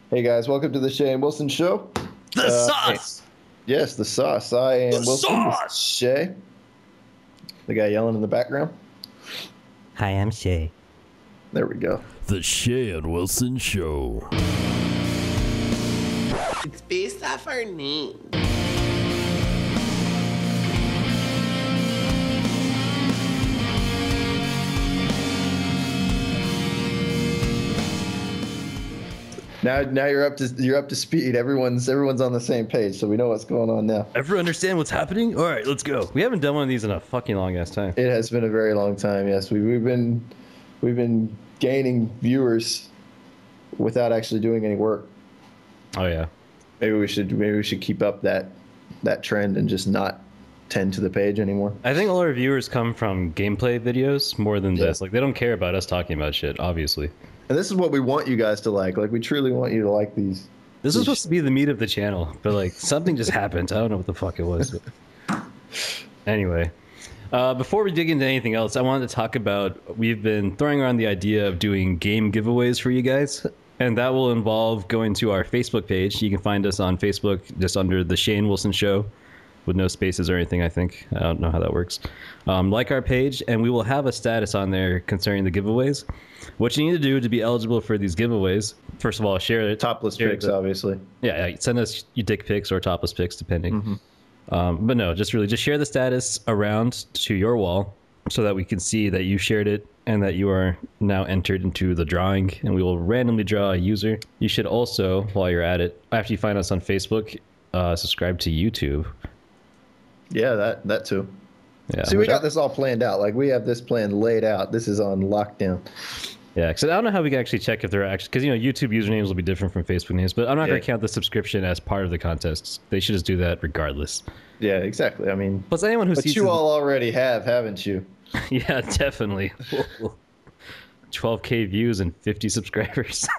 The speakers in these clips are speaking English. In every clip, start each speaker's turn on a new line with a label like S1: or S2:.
S1: Hey guys, welcome to the Shay and Wilson Show.
S2: The
S1: Hey,
S2: sauce!
S1: yes, the sauce. I am
S2: The
S1: Wilson. This is
S2: sauce!
S1: Shay. The guy yelling in the background.
S3: Hi, I'm Shay.
S1: There we go.
S2: The Shay and Wilson Show.
S4: It's based off our name.
S1: Now you're up to speed. Everyone's on the same page, so we know what's going on now.
S2: Ever understand what's happening? All right, let's go. We haven't done one of these in a fucking long ass time.
S1: It has been a very long time. Yes, we've been gaining viewers without actually doing any work.
S2: Oh yeah.
S1: Maybe we should keep up that trend and just not tend to the page anymore.
S2: I think all our viewers come from gameplay videos more than this. Like they don't care about us talking about shit, obviously.
S1: And this is what we want you guys to like. Like we truly want you to like these.
S2: This is supposed to be the meat of the channel, but like something just happened. I don't know what the fuck it was. But... Anyway, before we dig into anything else, I wanted to talk about, we've been throwing around the idea of doing game giveaways for you guys. And that will involve going to our Facebook page. You can find us on Facebook just under the Shane Wilson Show with no spaces or anything, I think. I don't know how that works. Like our page, and we will have a status on there concerning the giveaways. What you need to do to be eligible for these giveaways, first of all, share it.
S1: Topless pics, obviously.
S2: Yeah, send us your dick pics or topless pics, depending. But no, just share the status around to your wall so that we can see that you shared it and that you are now entered into the drawing, and we will randomly draw a user. You should also, while you're at it, after you find us on Facebook, subscribe to YouTube.
S1: Yeah, that too.
S2: Yeah.
S1: See, we got this all planned out. Like we have this plan laid out. This is on lockdown.
S2: Yeah, because I don't know how we can actually check if they're actually, because YouTube usernames will be different from Facebook names, but I'm not going to count the subscription as part of the contest. They should just do that regardless.
S1: Yeah, exactly. I mean,
S2: plus anyone who sees
S1: you all already have, haven't you?
S2: Yeah, definitely. 12K views and 50 subscribers.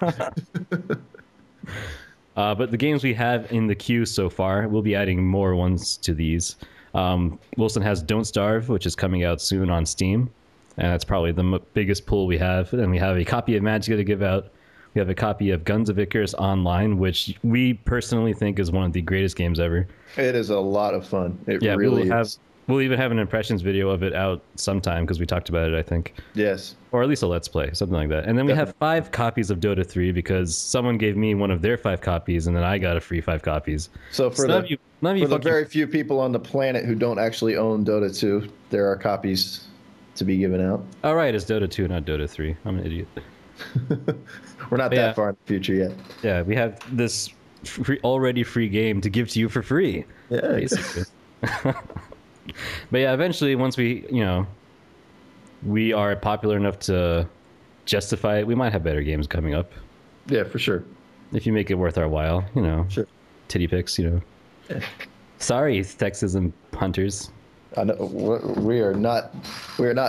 S2: But the games we have in the queue so far, we'll be adding more ones to these. Wilson has Don't Starve, which is coming out soon on Steam. And that's probably the biggest pull we have. And we have a copy of Magica to give out. We have a copy of Guns of Icarus Online, which we personally think is one of the greatest games ever. It
S1: is a lot of fun. It really is.
S2: We'll even have an impressions video of it out sometime because we talked about it, I think.
S1: Yes.
S2: Or at least a Let's Play, something like that. And then we have 5 copies of Dota 3 because someone gave me one of their 5 copies and then I got a free 5 copies.
S1: So for the very few people on the planet who don't actually own Dota 2, there are copies to be given out.
S2: All right, it's Dota 2, not Dota 3. I'm an idiot.
S1: We're not that far in the future yet.
S2: Yeah, we have this already free game to give to you for free.
S1: Yeah,
S2: basically. But yeah, eventually, once we are popular enough to justify it, we might have better games coming up.
S1: Yeah, for sure.
S2: If you make it worth our while,
S1: Sure.
S2: Titty pics, Yeah. Sorry, sexism hunters.
S1: I know we are not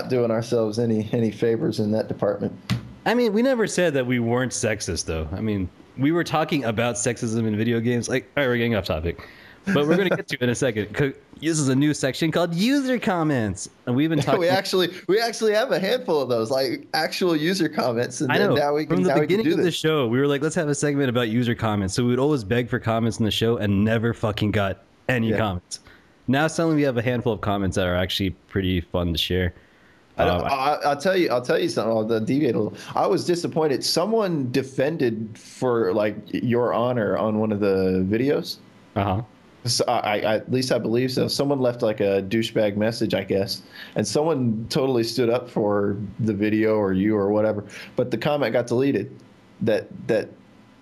S1: doing ourselves any favors in that department.
S2: I mean, we never said that we weren't sexist, though. I mean, we were talking about sexism in video games. Like, all right, we're getting off topic. But we're going to get to it in a second. This is a new section called user comments, and we've been talking.
S1: we actually have a handful of those, like actual user comments. And
S2: I know.
S1: Now we can,
S2: From the beginning of
S1: this.
S2: the show, we were like, let's have a segment about user comments. So we would always beg for comments in the show, and never fucking got any comments. Now suddenly we have a handful of comments that are actually pretty fun to share.
S1: I'll tell you something. I'll deviate a little. I was disappointed. Someone defended for like your honor on one of the videos. So at least I believe so. Someone left like a douchebag message, I guess, and someone totally stood up for the video or you or whatever. But the comment got deleted. That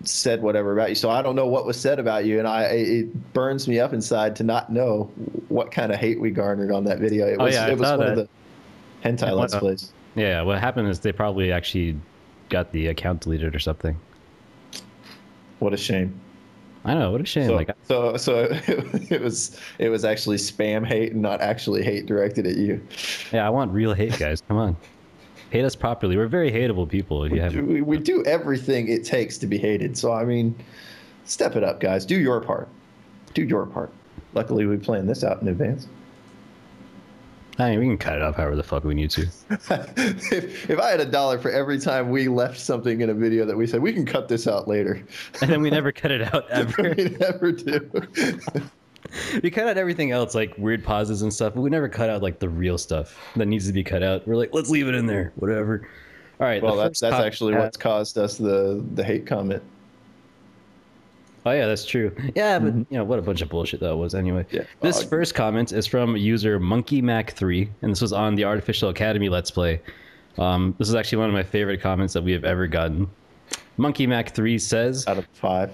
S1: said whatever about you. So I don't know what was said about you, and it burns me up inside to not know what kind of hate we garnered on that video. It was one of the hentai Let's Plays.
S2: Yeah, what happened is they probably actually got the account deleted or something.
S1: What a shame.
S2: I know, what a shame.
S1: So it was actually spam hate and not actually hate directed at you.
S2: Yeah, I want real hate, guys. Come on. Hate us properly. We're very hateable people.
S1: We do everything it takes to be hated. So, I mean, step it up, guys. Do your part. Do your part. Luckily, we planned this out in advance.
S2: I mean, we can cut it up however the fuck we need to.
S1: if I had $1 for every time we left something in a video that we said we can cut this out later,
S2: and then we never cut it out ever.
S1: We never do.
S2: We cut out everything else, like weird pauses and stuff, but we never cut out like the real stuff that needs to be cut out. We're like, let's leave it in there, whatever. All right.
S1: Well, that's actually what's caused us the hate comment.
S2: Oh yeah, that's true. Yeah, but you know what a bunch of bullshit that was. Anyway, this first comment is from user MonkeyMac3, and this was on the Artificial Academy Let's Play. This is actually one of my favorite comments that we have ever gotten. MonkeyMac3 says,
S1: out of 5.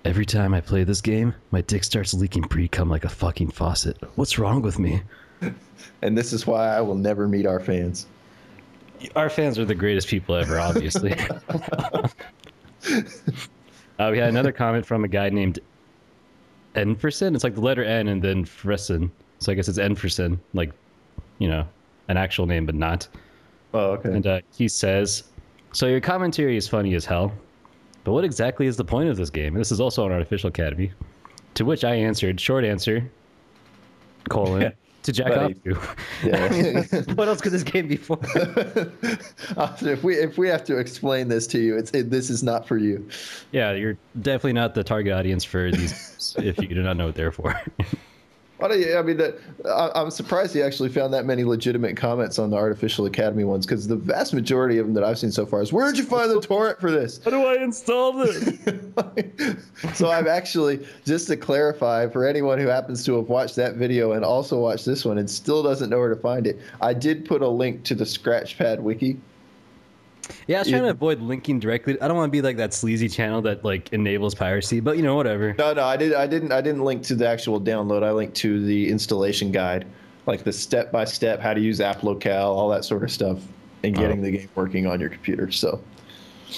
S2: Every time I play this game, my dick starts leaking pre-cum like a fucking faucet. What's wrong with me?
S1: And this is why I will never meet our fans.
S2: Our fans are the greatest people ever, obviously. We had another comment from a guy named Enferson. It's like the letter N and then Fressen. So I guess it's Enferson, like, you know, an actual name, but not.
S1: Oh, okay.
S2: And he says, so your commentary is funny as hell, but what exactly is the point of this game? And this is also on Artificial Academy. To which I answered, short answer, colon, to jack off to.
S1: Yeah.
S2: What else could this game be for?
S1: if we have to explain this to you, this is not for you.
S2: Yeah, you're definitely not the target audience for these if you do not know what they're for.
S1: I mean, I'm surprised he actually found that many legitimate comments on the Artificial Academy ones, because the vast majority of them that I've seen so far is, where'd you find the torrent for this?
S2: How do I install this?
S1: So I've actually, just to clarify, for anyone who happens to have watched that video and also watched this one and still doesn't know where to find it, I did put a link to the Scratchpad wiki.
S2: Yeah, I was trying to avoid linking directly. I don't want to be like that sleazy channel that like enables piracy, but you know, whatever.
S1: No, I didn't link to the actual download. I linked to the installation guide, like the step-by-step how to use app locale, all that sort of stuff, and getting the game working on your computer. So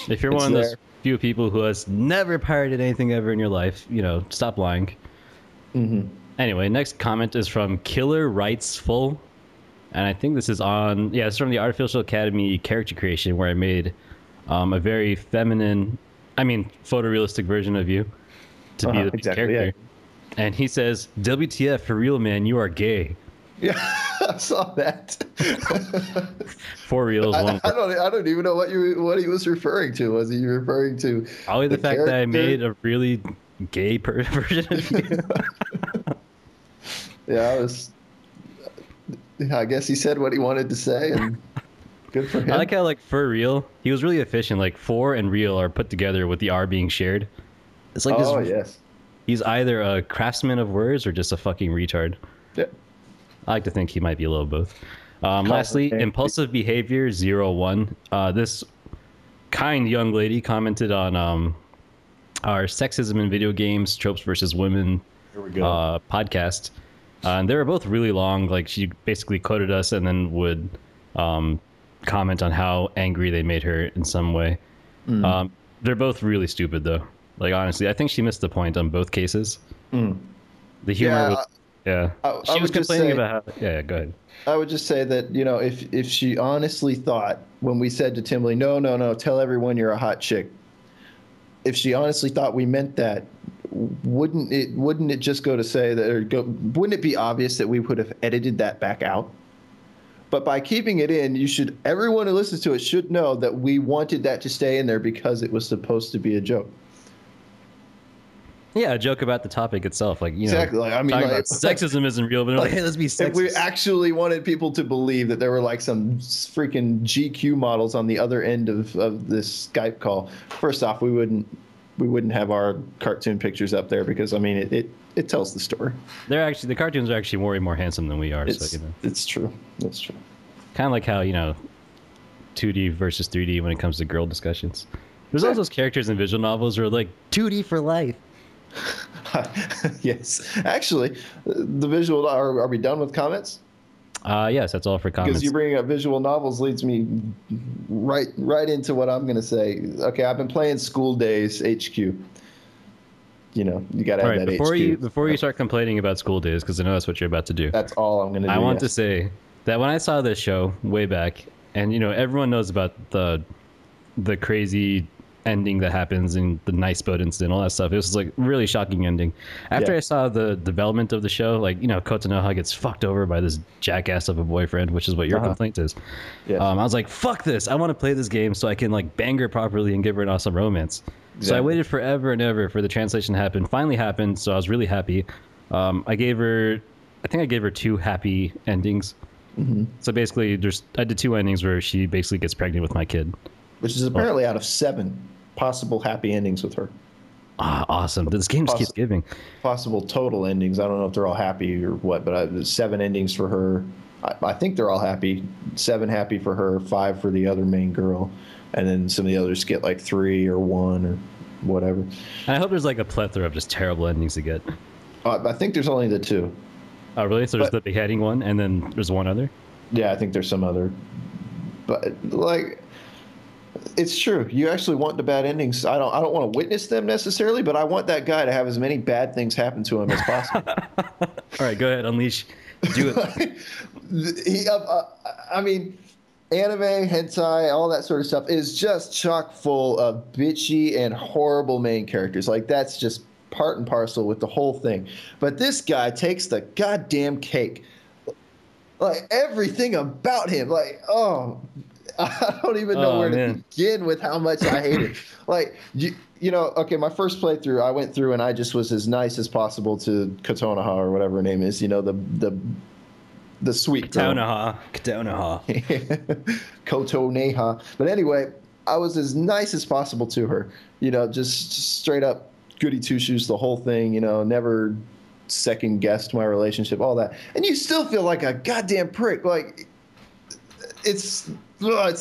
S2: if you're one of those few people who has never pirated anything ever in your life, you know, stop lying. Anyway, next comment is from Killer Rights Full. And I think this is on, it's from the Artificial Academy character creation, where I made a very feminine, photorealistic version of you to be the character. Yeah. And he says, WTF, for real, man, you are gay.
S1: Yeah, I saw that.
S2: For real.
S1: I don't even know what he was referring to. Was he referring to
S2: probably the fact that I made a really gay version of you?
S1: Yeah, I guess he said what he wanted to say, and good for him.
S2: I like how, like, for real, he was really efficient. Like, for and real are put together with the R being shared. It's like
S1: yes.
S2: He's either a craftsman of words or just a fucking retard.
S1: Yeah.
S2: I like to think he might be a little both. Lastly, Impulsive Behavior 01. This kind young lady commented on our Sexism in Video Games, Tropes versus Women podcast. And they were both really long. Like, she basically quoted us and then would comment on how angry they made her in some way. They're both really stupid, though. Like, honestly, I think she missed the point on both cases. The humor was... Yeah. She was complaining about how... Yeah, go ahead.
S1: I would just say that, you know, if she honestly thought, when we said to Timberly, no, tell everyone you're a hot chick. If she honestly thought we meant that, wouldn't it just go to say that, wouldn't it be obvious that we would have edited that back out? But by keeping it in, everyone who listens to it should know that we wanted that to stay in there because it was supposed to be a joke.
S2: Yeah, a joke about the topic itself. Like, you know,
S1: exactly. Like, I mean, like,
S2: sexism isn't real, but like, hey, let's be sexist.
S1: If we actually wanted people to believe that there were like some freaking GQ models on the other end of this Skype call, first off, we wouldn't have our cartoon pictures up there because, I mean, it tells the story. The cartoons are actually way more handsome than we are. So, you know. It's true. That's true.
S2: Kind of like how, you know, 2D versus 3D when it comes to girl discussions. There's all those characters in visual novels who are like 2D for life.
S1: Yes. Actually, the visual, are we done with comments?
S2: Yes, that's all for comments.
S1: Because you bringing up visual novels leads me right into what I'm going to say. Okay, I've been playing School Days HQ. You know, you got to have that HQ.
S2: Before you start complaining about School Days, because I know that's what you're about to do.
S1: That's all I'm going to do.
S2: I want to say that when I saw this show way back, and, you know, everyone knows about the crazy, you know, ending that happens in the nice boat incident, all that stuff. It was like really shocking ending. After I saw the development of the show, like, you know, Kotonoha gets fucked over by this jackass of a boyfriend, which is what your complaint is. I was like, fuck this. I want to play this game so I can like bang her properly and give her an awesome romance. Exactly. So I waited forever and ever for the translation to happen. Finally happened, so I was really happy. I think I gave her 2 happy endings. So basically, I did 2 endings where she basically gets pregnant with my kid.
S1: Which is apparently out of 7 possible happy endings with her.
S2: Awesome. This game just keeps giving.
S1: Possible total endings. I don't know if they're all happy or what, but 7 endings for her. I think they're all happy. 7 happy for her, 5 for the other main girl. And then some of the others get like 3 or 1 or whatever. And
S2: I hope there's like a plethora of just terrible endings to get.
S1: I think there's only the 2.
S2: Oh, really? So there's the beheading one, and then there's one other?
S1: Yeah, I think there's some other. But, like, it's true. You actually want the bad endings. I don't want to witness them necessarily, but I want that guy to have as many bad things happen to him as possible.
S2: All right, go ahead. Unleash. Do it.
S1: I mean, anime, hentai, all that sort of stuff is just chock full of bitchy and horrible main characters. Like, that's just part and parcel with the whole thing. But this guy takes the goddamn cake. Like, everything about him. Like, oh, I don't even know where to begin with how much I hate it. Like, you know, okay, my first playthrough, I went through and I just was as nice as possible to Kotonoha or whatever her name is. You know, the sweet girl.
S2: Kotonoha.
S1: Kotoneha. But anyway, I was as nice as possible to her. You know, just straight up goody two-shoes, the whole thing, you know, never second-guessed my relationship, all that. And you still feel like a goddamn prick. Like, it's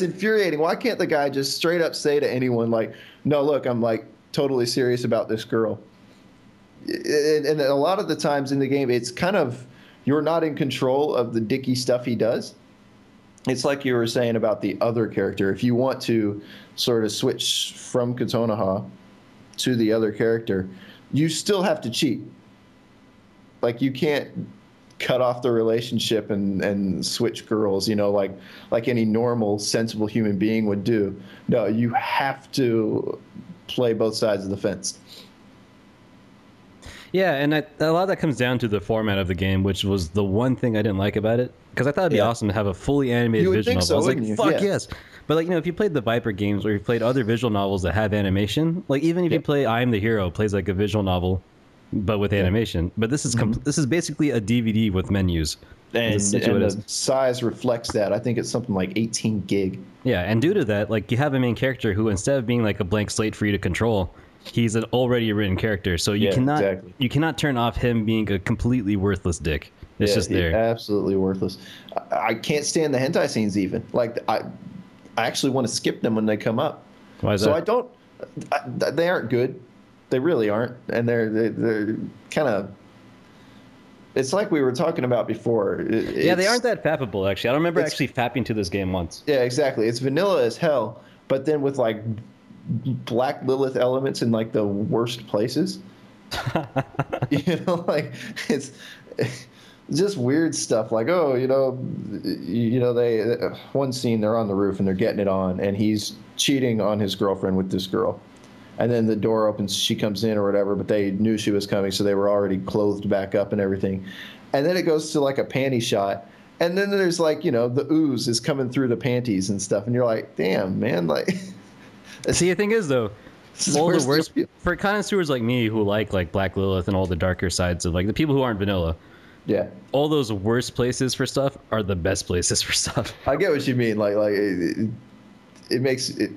S1: infuriating. Why can't the guy just straight up say to anyone, like, no, look, I'm, like, totally serious about this girl? And a lot of the times in the game, it's kind of, you're not in control of the dicky stuff he does. It's like you were saying about the other character. If you want to sort of switch from Kotonoha to the other character, you still have to cheat. Like, you can't cut off the relationship and switch girls, you know, like any normal, sensible human being would do. No, you have to play both sides of the fence.
S2: Yeah, and a lot of that comes down to the format of the game, which was the one thing I didn't like about it. Because I thought it'd be awesome to have a fully animated visual novel. I was like, fuck yes. But, like, you know, if you played the Viper games or you played other visual novels that have animation, like, even if you play I Am the Hero, plays like a visual novel, but with animation. But this is this is basically a DVD with menus.
S1: And the size reflects that. I think it's something like 18 gig.
S2: Yeah, and due to that, like, you have a main character who, instead of being like a blank slate for you to control, he's an already written character. So you cannot turn off him being a completely worthless dick. It's just there.
S1: Absolutely worthless. I can't stand the hentai scenes even. Like, I actually want to skip them when they come up.
S2: Why is that?
S1: So I don't. They aren't good. They really aren't, and they're kind of. It's like we were talking about before.
S2: Yeah, they aren't that fappable, actually. I don't remember actually fapping to this game once.
S1: Yeah, exactly. It's vanilla as hell, but then with like Black Lilith elements in like the worst places. You know, like it's just weird stuff. Like, oh, you know, they one scene they're on the roof and they're getting it on, and he's cheating on his girlfriend with this girl. And then the door opens, she comes in or whatever, but they knew she was coming, so they were already clothed back up and everything. And then it goes to like a panty shot. And then there's like, you know, the ooze is coming through the panties and stuff. And you're like, damn, man. Like,
S2: see, the thing is, though, all the worst for connoisseurs like me who like Black Lilith and all the darker sides of like the people who aren't vanilla.
S1: Yeah.
S2: All those worst places for stuff are the best places for stuff.
S1: I get what you mean. Like it makes it.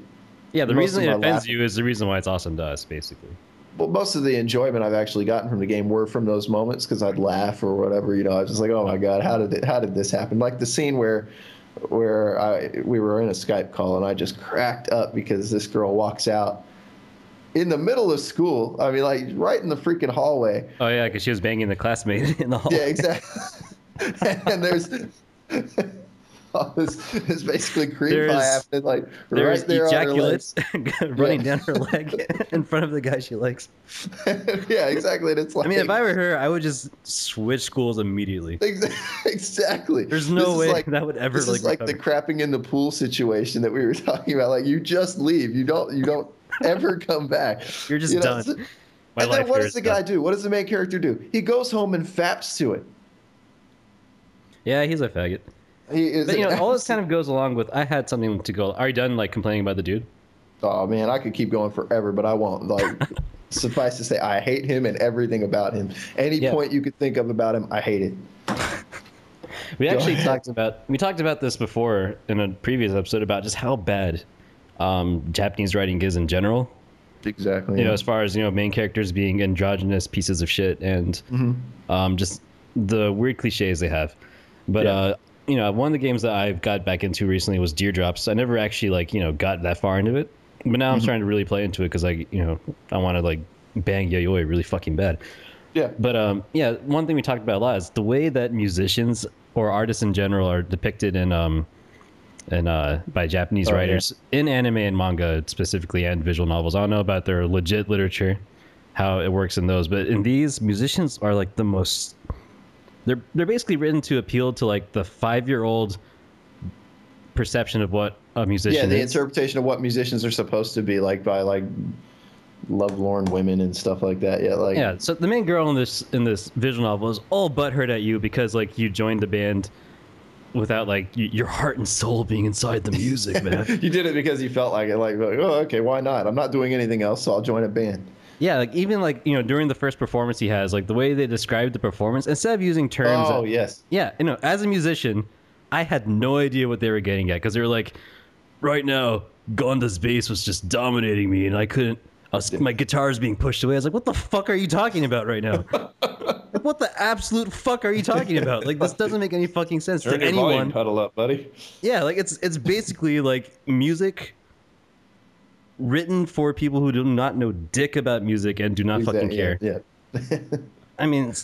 S2: Yeah, the reason it offends you is the reason why it's awesome to us, basically.
S1: Well, most of the enjoyment I've actually gotten from the game were from those moments because I'd laugh or whatever. You know, I was just like, oh my god, how did this happen? Like the scene where we were in a Skype call and I just cracked up because this girl walks out in the middle of school. I mean, like right in the freaking hallway.
S2: Oh yeah, because she was banging the classmate in the hallway.
S1: Yeah, exactly. And there's. This basically cream pie happening, like right there
S2: ejaculates running down her leg in front of the guy she likes.
S1: Yeah, exactly. And it's like,
S2: I mean, if I were her, I would just switch schools immediately.
S1: Exactly.
S2: There's no way that would ever.
S1: This is like the crapping in the pool situation that we were talking about. Like, you just leave. You don't ever come back.
S2: You're just done.
S1: And then what does the guy do? What does the main character do? He goes home and faps to it.
S2: Yeah, he's a faggot.
S1: He is.
S2: But all this kind of goes along with. I had something to go. Are you done like complaining about the dude?
S1: Oh man, I could keep going forever, but I won't. Like, suffice to say, I hate him and everything about him. Any point you could think of about him, I hate it.
S2: We actually talked about this before in a previous episode about just how bad Japanese writing is in general.
S1: Exactly.
S2: As far as main characters being androgynous pieces of shit and just the weird cliches they have. But one of the games that I've got back into recently was Deer Drops. I never actually got that far into it, but now I'm starting to really play into it because I want to bang Yayoi really fucking bad.
S1: Yeah.
S2: But one thing we talked about a lot is the way that musicians or artists in general are depicted in by Japanese writers in anime and manga specifically, and visual novels. I don't know about their legit literature, how it works in those, but in these, musicians are like the most. They're basically written to appeal to like the 5-year-old perception of what a musician is.
S1: Yeah, the interpretation of what musicians are supposed to be like by like lovelorn women and stuff like that. Yeah,
S2: so the main girl in this visual novel is all butthurt at you because like you joined the band without like your heart and soul being inside the music, man.
S1: You did it because you felt like it. Like, oh, okay, why not? I'm not doing anything else, so I'll join a band.
S2: Yeah, like even like during the first performance he has, like the way they described the performance, instead of using terms.
S1: Oh yes.
S2: Yeah, as a musician, I had no idea what they were getting at because they were like, right now, Gonda's bass was just dominating me, and I couldn't. My guitar is being pushed away. I was like, what the fuck are you talking about right now? Like, what the absolute fuck are you talking about? Like, this doesn't make any fucking sense to anyone.
S1: Huddle up, buddy.
S2: Yeah, like it's basically like music written for people who do not know dick about music and do not fucking care.
S1: Yeah.
S2: I mean,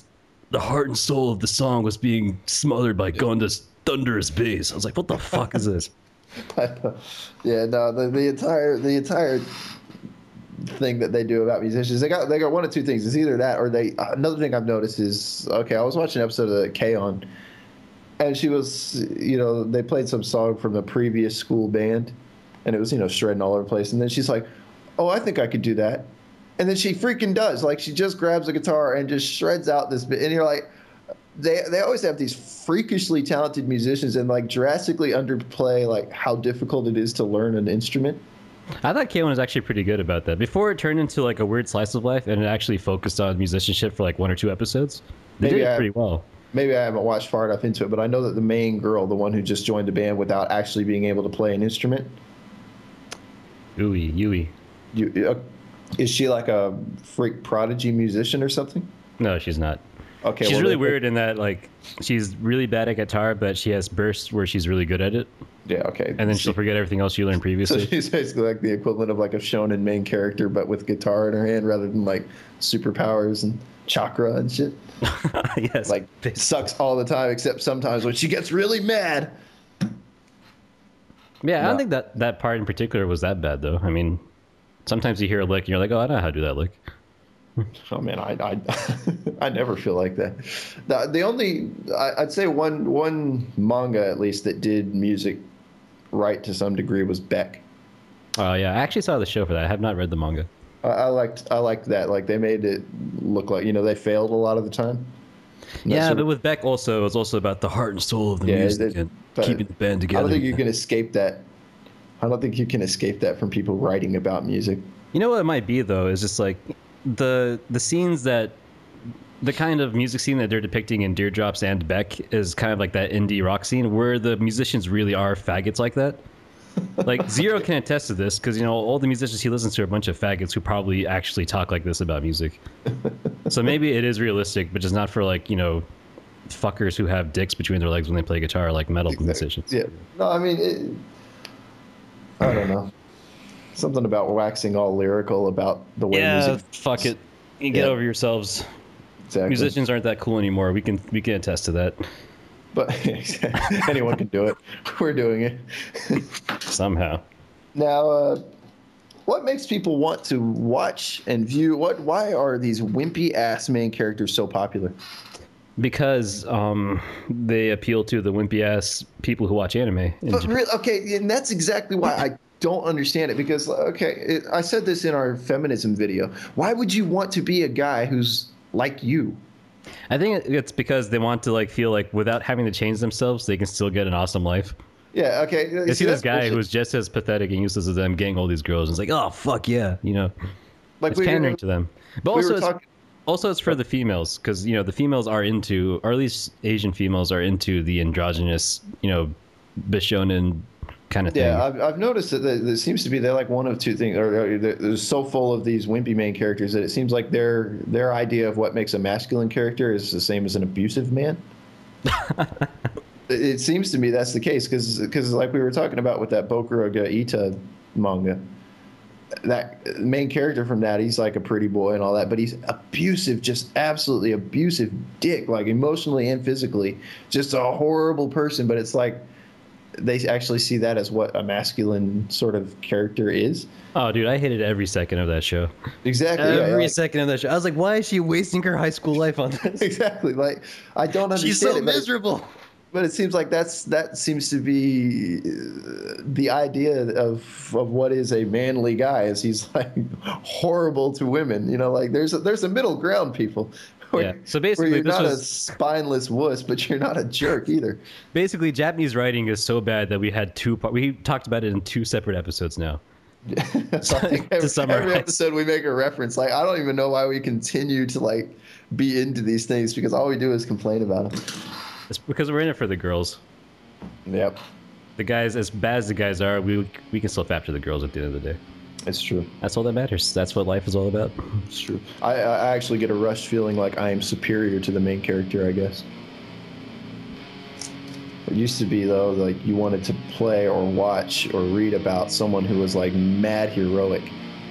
S2: the heart and soul of the song was being smothered by Gonda's thunderous bass. I was like, what the fuck is this?
S1: Yeah, no, the entire thing that they do about musicians, they got one of two things. It's either that or another thing I've noticed is, I was watching an episode of K-On! And she was, they played some song from the previous school band, and it was, shredding all over the place. And then she's like, oh, I think I could do that. And then she freaking does. Like, she just grabs a guitar and just shreds out this bit. And you're like, they always have these freakishly talented musicians and like drastically underplay like how difficult it is to learn an instrument.
S2: I thought K-On! Was actually pretty good about that. Before it turned into like a weird slice of life and it actually focused on musicianship for like 1 or 2 episodes. They did it pretty well.
S1: Maybe I haven't watched far enough into it, but I know that the main girl, the one who just joined the band without actually being able to play an instrument.
S2: Yui.
S1: Is she like a freak prodigy musician or something?
S2: No, she's not.
S1: Okay,
S2: she's really weird in that like she's really bad at guitar, but she has bursts where she's really good at it.
S1: Yeah, okay.
S2: And then she'll forget everything else you learned previously.
S1: So she's basically like the equivalent of like a shonen main character, but with guitar in her hand rather than like superpowers and chakra and shit.
S2: Yes.
S1: Like sucks all the time, except sometimes when she gets really mad.
S2: Yeah, I don't think that part in particular was that bad though. I mean, sometimes you hear a lick and you're like, oh, I know how to do that lick.
S1: Oh man, I never feel like that. The only I'd say one manga at least that did music right to some degree was Beck.
S2: Oh yeah, I actually saw the show for that. I have not read the manga.
S1: I liked that. Like they made it look like they failed a lot of the time.
S2: Yeah, but with Beck also, it was also about the heart and soul of the music and keeping the band together.
S1: I don't think you can escape that. I don't think you can escape that from people writing about music.
S2: You know what it might be though is just like the scenes that the kind of music scene that they're depicting in Deer Drops and Beck is kind of like that indie rock scene where the musicians really are faggots like that. Like Zero can attest to this because all the musicians he listens to are a bunch of faggots who probably actually talk like this about music. So maybe it is realistic, but just not for like fuckers who have dicks between their legs when they play guitar like metal musicians.
S1: Yeah. No, I mean, I don't know. Something about waxing all lyrical about the way music.
S2: Yeah, fuck it. You get over yourselves.
S1: Exactly.
S2: Musicians aren't that cool anymore. We can attest to that.
S1: But anyone can do it. We're doing it.
S2: Somehow.
S1: Now, what makes people want to watch and view? Why are these wimpy ass main characters so popular?
S2: Because they appeal to the wimpy ass people who watch anime.
S1: Okay, and that's exactly why don't understand it because I said this in our feminism video. Why would you want to be a guy who's like you?
S2: I think it's because they want to like feel like without having to change themselves, they can still get an awesome life.
S1: Yeah, okay.
S2: They see this guy who's just as pathetic and useless as them getting all these girls, and it's like, oh fuck yeah, you know, like it's pandering to them. But also, it's for the females because you know the females are into, or at least Asian females are into the androgynous, you know, bishonen kind of thing.
S1: Yeah, I've noticed that there seems to be they're like one of two things, or they're so full of these wimpy main characters that it seems like their idea of what makes a masculine character is the same as an abusive man. It seems to me that's the case because like we were talking about with that Boku ga Ita manga, that main character from that, he's like a pretty boy and all that, but he's abusive, just absolutely abusive dick, like emotionally and physically, just a horrible person. But it's like they actually see that as what a masculine sort of character is.
S2: Oh, dude, I hated every second of that show.
S1: Exactly.
S2: Every second of that show. I was like, why is she wasting her high school life on this?
S1: Exactly. Like, I don't understand.
S2: She's so miserable.
S1: But it seems like that seems to be the idea of what is a manly guy, is he's like horrible to women. You know, like there's a middle ground, people.
S2: Yeah. So basically,
S1: you're not a spineless wuss, but you're not a jerk either.
S2: Basically, Japanese writing is so bad that we had we talked about it in 2 separate episodes now.
S1: So every episode we make a reference. Like, I don't even know why we continue to like be into these things, because all we do is complain about them.
S2: It's because we're in it for the girls.
S1: Yep.
S2: The guys, as bad as the guys are, we can still capture the girls at the end of the day.
S1: It's true.
S2: That's all that matters. That's what life is all about.
S1: It's true. I actually get a rush feeling like I am superior to the main character, I guess. It used to be, though, like you wanted to play or watch or read about someone who was like mad heroic,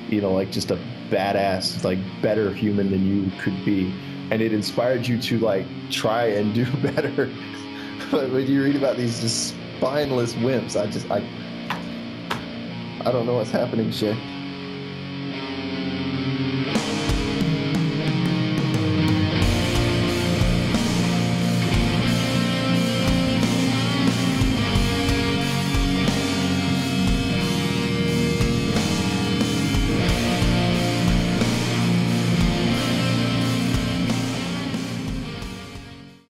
S1: you know, like just a badass, like better human than you could be. And it inspired you to like try and do better. But when you read about these just spineless wimps, I don't know what's happening, Shay.